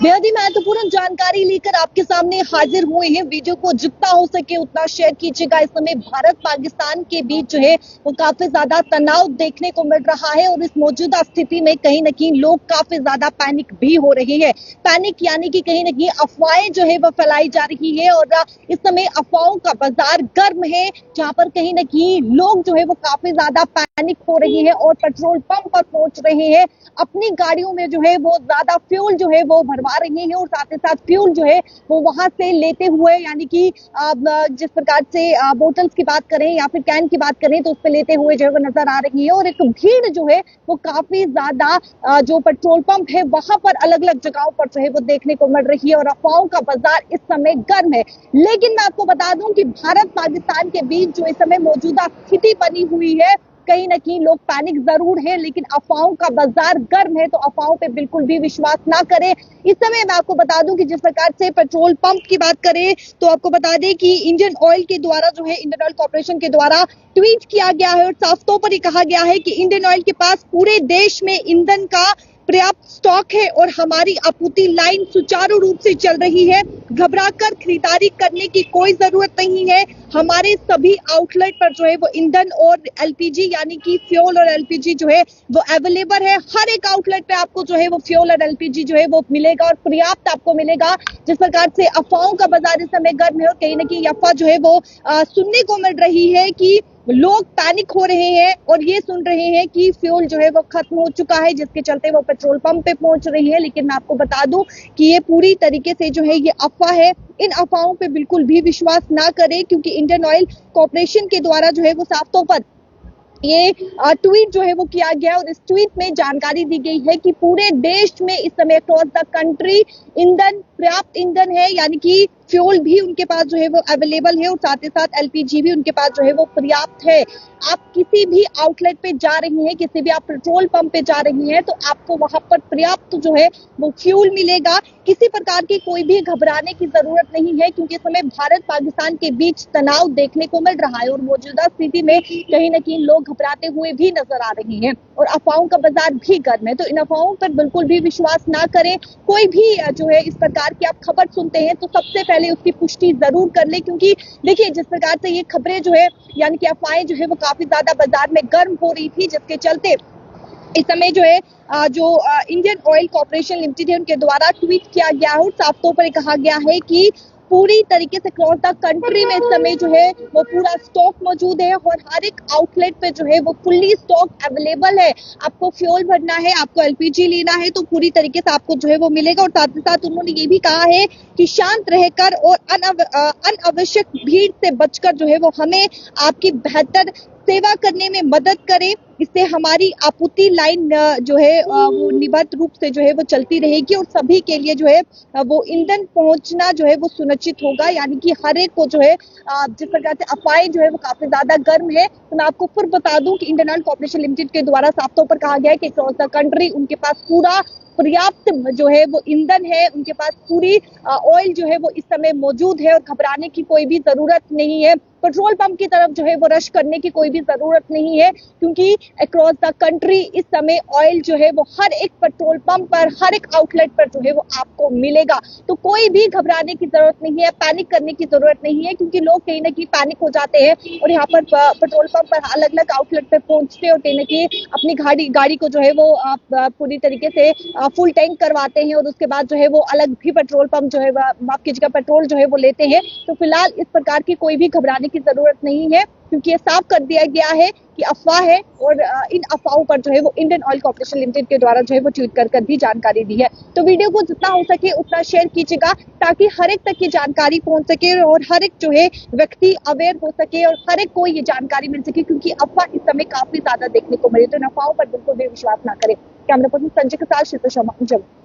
बेहद ही महत्वपूर्ण जानकारी लेकर आपके सामने हाजिर हुए हैं। वीडियो को जितना हो सके उतना शेयर कीजिएगा। इस समय भारत पाकिस्तान के बीच जो है वो काफी ज्यादा तनाव देखने को मिल रहा है और इस मौजूदा स्थिति में कहीं न कहीं लोग काफी ज्यादा पैनिक भी हो रहे हैं। पैनिक यानी कि कहीं न कहीं अफवाहें जो है वो फैलाई जा रही है और इस समय अफवाहों का बाजार गर्म है, जहां पर कहीं न कहीं लोग जो है वो काफी ज्यादा पैनिक हो रहे हैं और पेट्रोल पंप पर पहुंच रहे हैं। अपनी गाड़ियों में जो है वो ज्यादा फ्यूल जो है वो भरवा रहे हैं और साथ ही साथ फ्यूल जो है वो वहां से लेते हुए, यानी कि जिस प्रकार से बोतल्स की बात करें या फिर कैन की बात करें तो उस पर लेते हुए जो है वो नजर आ रही है। और एक भीड़ जो है वो काफी ज्यादा जो पेट्रोल पंप है वहां पर अलग अलग जगहों पर जो है वो देखने को मिल रही है और अफवाहों का बाजार इस समय गर्म है। लेकिन मैं आपको बता दूं कि भारत पाकिस्तान के बीच जो इस समय मौजूदा स्थिति बनी हुई है, कहीं न कहीं लोग पैनिक जरूर है लेकिन अफवाहों का बाजार गर्म है, तो अफवाहों पे बिल्कुल भी विश्वास ना करें। इस समय मैं आपको बता दूं कि जिस प्रकार से पेट्रोल पंप की बात करें तो आपको बता दें कि इंडियन ऑयल के द्वारा जो है इंडियन ऑयल कॉर्पोरेशन के द्वारा ट्वीट किया गया है और साफ तौर पर ये कहा गया है कि इंडियन ऑयल के पास पूरे देश में ईंधन का पर्याप्त स्टॉक है और हमारी आपूर्ति लाइन सुचारू रूप से चल रही है। घबराकर खरीदारी करने की कोई जरूरत नहीं है। हमारे सभी आउटलेट पर जो है वो ईंधन और एलपीजी यानी कि फ्यूल और एलपीजी जो है वो अवेलेबल है। हर एक आउटलेट पे आपको जो है वो फ्यूल और एलपीजी जो है वो मिलेगा और पर्याप्त आपको मिलेगा। जिस प्रकार से अफवाहों का बाजार इस समय गर्म है और कहीं ना कहीं अफवाह जो है वो सुनने को मिल रही है कि लोग पैनिक हो रहे हैं और ये सुन रहे हैं कि फ्यूल जो है वो खत्म हो चुका है, जिसके चलते वो पेट्रोल पंप पे पहुंच रही है। लेकिन मैं आपको बता दूं कि ये पूरी तरीके से जो है ये अफवाह है। इन अफवाहों पे बिल्कुल भी विश्वास ना करें, क्योंकि इंडियन ऑयल कॉर्पोरेशन के द्वारा जो है वो साफ तौर पर ये ट्वीट जो है वो किया गया और इस ट्वीट में जानकारी दी गई है कि पूरे देश में इस समय अक्रॉस द कंट्री ईंधन, पर्याप्त ईंधन है, यानी कि फ्यूल भी उनके पास जो है वो अवेलेबल है और साथ ही साथ एलपीजी भी उनके पास जो है वो पर्याप्त है। आप किसी भी आउटलेट पे जा रही हैं, किसी भी आप पेट्रोल पंप पे जा रही हैं, तो आपको वहां पर पर्याप्त जो है वो फ्यूल मिलेगा। किसी प्रकार की कोई भी घबराने की जरूरत नहीं है, क्योंकि इस समय भारत पाकिस्तान के बीच तनाव देखने को मिल रहा है और मौजूदा स्थिति में कहीं न कहीं लोग घबराते हुए भी नजर आ रहे हैं और अफवाहों का बाजार भी गर्म है। तो इन अफवाहों पर बिल्कुल भी विश्वास ना करें। कोई भी जो है इस प्रकार की आप खबर सुनते हैं तो सबसे पहले उसकी पुष्टि जरूर कर ले, क्योंकि देखिए जिस प्रकार से ये खबरें जो है यानी कि अफवाहें जो है वो काफी ज्यादा बाजार में गर्म हो रही थी, जिसके चलते इस समय जो है जो इंडियन ऑयल कॉर्पोरेशन लिमिटेड है उनके द्वारा ट्वीट किया गया है और साफ तौर पर कहा गया है कि पूरी तरीके से क्रॉस द कंट्री में इस समय जो है वो पूरा स्टॉक मौजूद है और हर एक आउटलेट पे जो है वो फुल्ली स्टॉक अवेलेबल है। आपको फ्यूल भरना है, आपको एलपीजी लेना है तो पूरी तरीके से आपको जो है वो मिलेगा। और साथ ही साथ उन्होंने ये भी कहा है कि शांत रहकर और अनावश्यक भीड़ से बचकर जो है वो हमें आपकी बेहतर सेवा करने में मदद करें। इससे हमारी आपूर्ति लाइन जो है वो निबद्ध रूप से जो है वो चलती रहेगी और सभी के लिए जो है वो ईंधन पहुंचना जो है वो सुनिश्चित होगा। यानी कि हर एक को जो है जिस प्रकार से अफवाहें जो है वो काफी ज्यादा गर्म है, तो मैं आपको फिर बता दूं कि इंडियन ऑयल कॉर्पोरेशन लिमिटेड के द्वारा साफ तौर पर कहा गया है कि अक्रॉस द कंट्री उनके पास पूरा पर्याप्त जो है वो ईंधन है, उनके पास पूरी ऑयल जो है वो इस समय मौजूद है और घबराने की कोई भी जरूरत नहीं है। पेट्रोल पंप की तरफ जो है वो रश करने की कोई भी जरूरत नहीं है, क्योंकि अक्रॉस द कंट्री इस समय ऑयल जो है वो हर एक पेट्रोल पंप पर, हर एक आउटलेट पर जो है वो आपको मिलेगा। तो कोई भी घबराने की जरूरत नहीं है, पैनिक करने की जरूरत नहीं है, क्योंकि लोग कहीं ना कहीं पैनिक हो जाते हैं और यहाँ पर पेट्रोल पंप पर अलग अलग आउटलेट पे पहुंचते हैं और कहीं ना कहीं अपनी गाड़ी को जो है वो पूरी तरीके से फुल टैंक करवाते हैं और उसके बाद जो है वो अलग भी पेट्रोल पंप जो है माफ कीजिएगा पेट्रोल जो है वो लेते हैं। तो फिलहाल इस प्रकार की कोई भी घबराने की जरूरत नहीं है, क्योंकि ये साफ कर दिया गया है कि अफवाह है और इन अफवाहों पर जो है वो इंडियन ऑयल कॉर्पोरेशन लिमिटेड के द्वारा जो है वो ट्वीट कर दी जानकारी दी है। तो वीडियो को जितना हो सके उतना शेयर कीजिएगा, ताकि हर एक तक ये जानकारी पहुंच सके और हर एक जो है व्यक्ति अवेयर हो सके और हर एक को ये जानकारी मिल सके, क्योंकि अफवाह इस समय काफी ज्यादा देखने को मिली। तो इन अफवाहों पर बिल्कुल भी विश्वास ना करें। कैमरा पर्सन संजय के साथ शिल्पा शर्मा।